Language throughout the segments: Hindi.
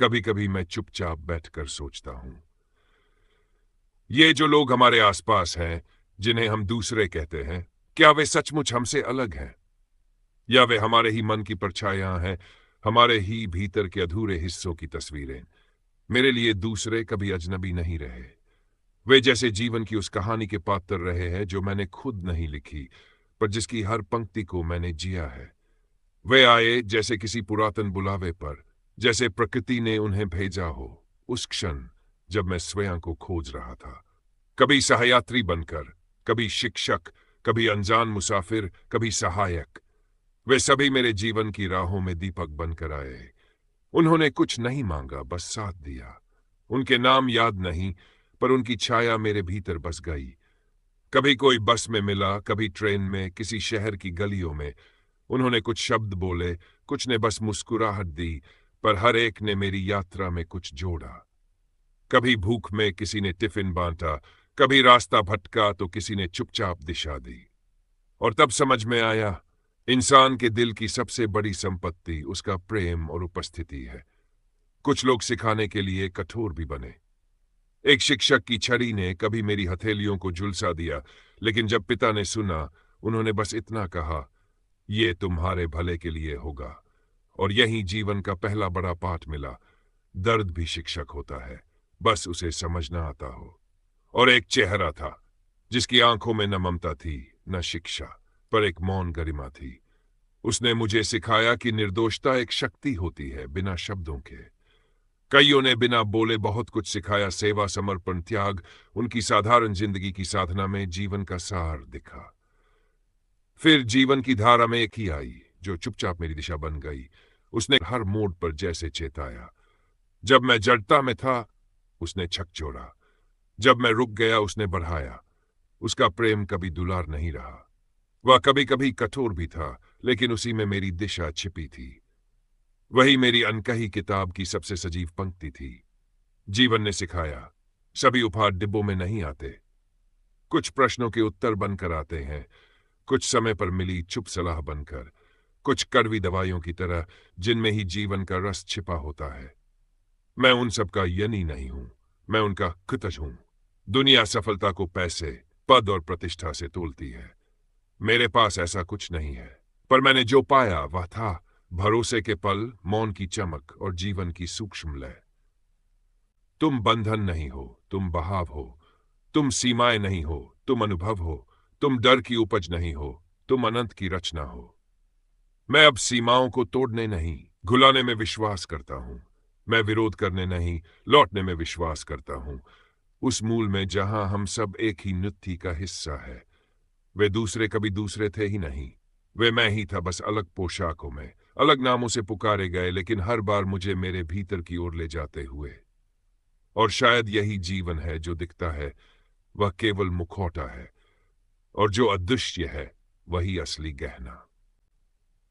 कभी कभी मैं चुपचाप बैठकर सोचता हूं, ये जो लोग हमारे आसपास हैं, जिन्हें हम दूसरे कहते हैं, क्या वे सचमुच हमसे अलग हैं? या वे हमारे ही मन की परछाइयां हैं, हमारे ही भीतर के अधूरे हिस्सों की तस्वीरें? मेरे लिए दूसरे कभी अजनबी नहीं रहे। वे जैसे जीवन की उस कहानी के पात्र रहे हैं जो मैंने खुद नहीं लिखी, पर जिसकी हर पंक्ति को मैंने जिया है। वे आए जैसे किसी पुरातन बुलावे पर, जैसे प्रकृति ने उन्हें भेजा हो, उस क्षण जब मैं स्वयं को खोज रहा था। कभी सहयात्री बनकर, कभी शिक्षक, कभी अनजान मुसाफिर, कभी सहायक। वे सभी मेरे जीवन की राहों में दीपक बनकर आए। उन्होंने कुछ नहीं मांगा, बस साथ दिया। उनके नाम याद नहीं, पर उनकी छाया मेरे भीतर बस गई। कभी कोई बस में मिला, कभी ट्रेन में, किसी शहर की गलियों में। उन्होंने कुछ शब्द बोले, कुछ ने बस मुस्कुराहट दी, पर हर एक ने मेरी यात्रा में कुछ जोड़ा। कभी भूख में किसी ने टिफिन बांटा, कभी रास्ता भटका तो किसी ने चुपचाप दिशा दी। और तब समझ में आया, इंसान के दिल की सबसे बड़ी संपत्ति उसका प्रेम और उपस्थिति है। कुछ लोग सिखाने के लिए कठोर भी बने। एक शिक्षक की छड़ी ने कभी मेरी हथेलियों को झुलसा दिया, लेकिन जब पिता ने सुना, उन्होंने बस इतना कहा, ये तुम्हारे भले के लिए होगा। और यही जीवन का पहला बड़ा पाठ मिला। दर्द भी शिक्षक होता है, बस उसे समझना आता हो। और एक चेहरा था, जिसकी आंखों में न ममता थी, न शिक्षा, पर एक मौन गरिमा थी। उसने मुझे सिखाया कि निर्दोषता एक शक्ति होती है, बिना शब्दों के। कईयों ने बिना बोले बहुत कुछ सिखाया, सेवा, समर्पण, त्याग। उनकी साधारण जिंदगी की साधना में जीवन का सार दिखा। फिर जीवन की धारा में एक ही आई, जो चुपचाप मेरी दिशा बन गई। उसने हर मोड़ पर जैसे चेताया। जब मैं जड़ता में था, उसने छक जोड़ा। जब मैं रुक गया, उसने बढ़ाया। उसका प्रेम कभी दुलार नहीं रहा। वह कभी कभी कठोर भी था, लेकिन उसी में मेरी दिशा छिपी थी। वही मेरी अनकही किताब की सबसे सजीव पंक्ति थी। जीवन ने सिखाया, सभी उपहार डिब्बों में नहीं आते। कुछ प्रश्नों के उत्तर बनकर आते हैं, कुछ समय पर मिली चुप सलाह बनकर, कुछ कड़वी दवाइयों की तरह, जिनमें ही जीवन का रस छिपा होता है। मैं उन सब का यनी नहीं हूं, मैं उनका कृतज हूं। दुनिया सफलता को पैसे, पद और प्रतिष्ठा से तोलती है। मेरे पास ऐसा कुछ नहीं है, पर मैंने जो पाया वह था भरोसे के पल, मौन की चमक और जीवन की सूक्ष्म लय। तुम बंधन नहीं हो, तुम बहाव हो। तुम सीमाएं नहीं हो, तुम अनुभव हो। तुम डर की उपज नहीं हो, तुम अनंत की रचना हो। मैं अब सीमाओं को तोड़ने नहीं, घुलाने में विश्वास करता हूं। मैं विरोध करने नहीं, लौटने में विश्वास करता हूं। उस मूल में जहां हम सब एक ही नृत्य का हिस्सा है। वे दूसरे कभी दूसरे थे ही नहीं। वे मैं ही था, बस अलग पोशाकों में, अलग नामों से पुकारे गए, लेकिन हर बार मुझे मेरे भीतर की ओर ले जाते हुए। और शायद यही जीवन है, जो दिखता है वह केवल मुखौटा है, और जो अदृश्य है वही असली गहना।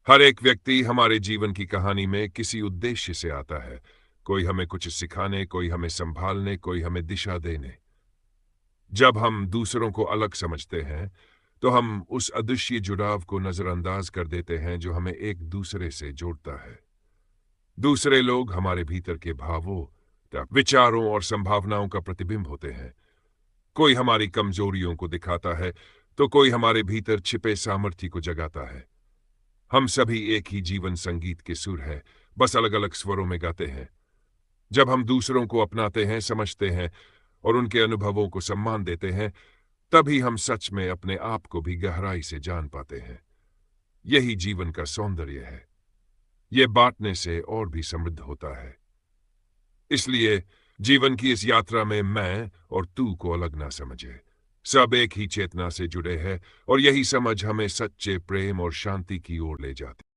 हर एक व्यक्ति हमारे जीवन की कहानी में किसी उद्देश्य से आता है। कोई हमें कुछ सिखाने, कोई हमें संभालने, कोई हमें दिशा देने। जब हम दूसरों को अलग समझते हैं, तो हम उस अदृश्य जुड़ाव को नजरअंदाज कर देते हैं जो हमें एक दूसरे से जोड़ता है। दूसरे लोग हमारे भीतर के भावों, विचारों और संभावनाओं का प्रतिबिंब होते हैं। कोई हमारी कमजोरियों को दिखाता है, तो कोई हमारे भीतर छिपे सामर्थ्य को जगाता है। हम सभी एक ही जीवन संगीत के सुर हैं, बस अलग अलग स्वरों में गाते हैं। जब हम दूसरों को अपनाते हैं, समझते हैं और उनके अनुभवों को सम्मान देते हैं, तभी हम सच में अपने आप को भी गहराई से जान पाते हैं। यही जीवन का सौंदर्य है। ये बांटने से और भी समृद्ध होता है। इसलिए जीवन की इस यात्रा में मैं और तू को अलग ना समझे। सब एक ही चेतना से जुड़े हैं, और यही समझ हमें सच्चे प्रेम और शांति की ओर ले जाती है।